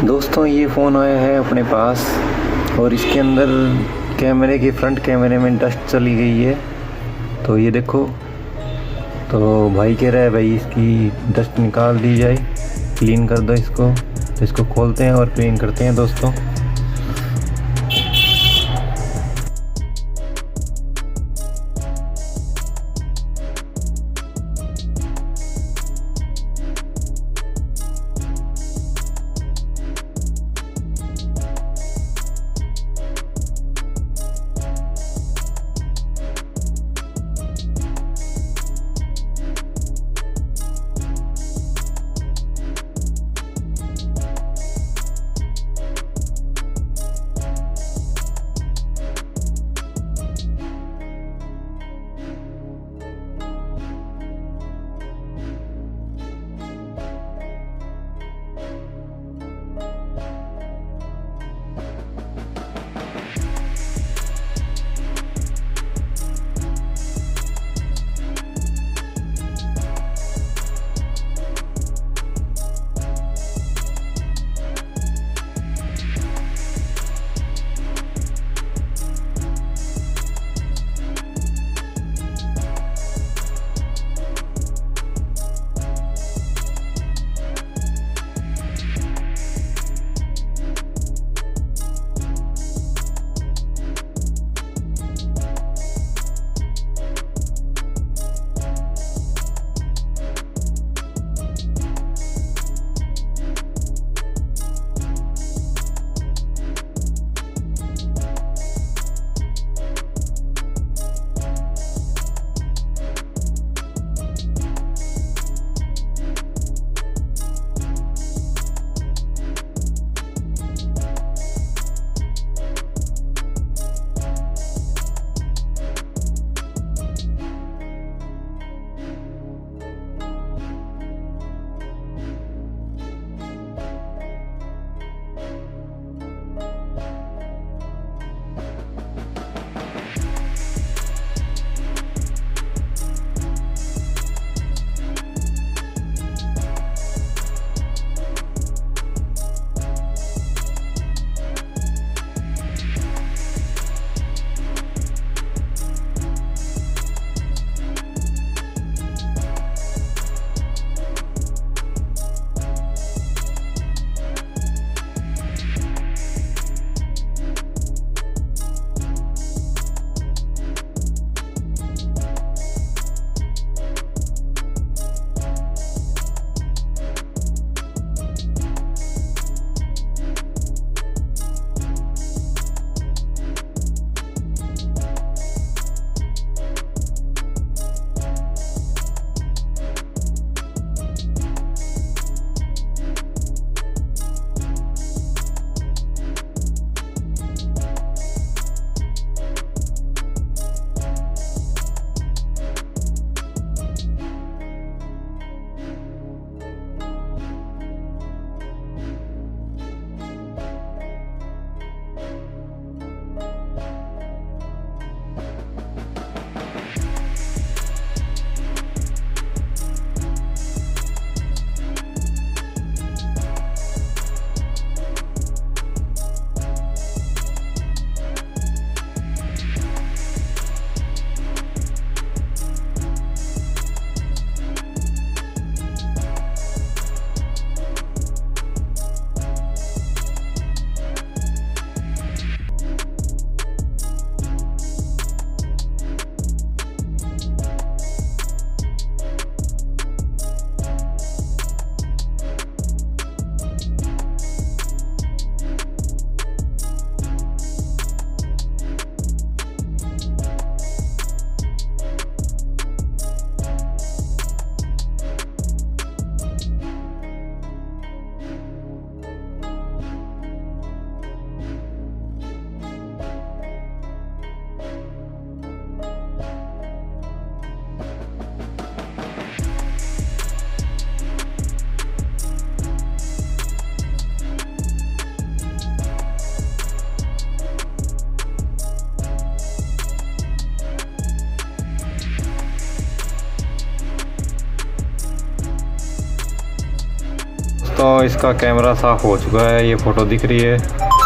दोस्तों ये फ़ोन आया है अपने पास और इसके अंदर कैमरे के फ्रंट कैमरे में डस्ट चली गई है। तो ये देखो, तो भाई कह रहा है भाई इसकी डस्ट निकाल दी जाए, क्लीन कर दो इसको। तो इसको खोलते हैं और क्लीन करते हैं दोस्तों। सकता हूँ इसका कैमरा साफ़ हो चुका है, ये फ़ोटो दिख रही है।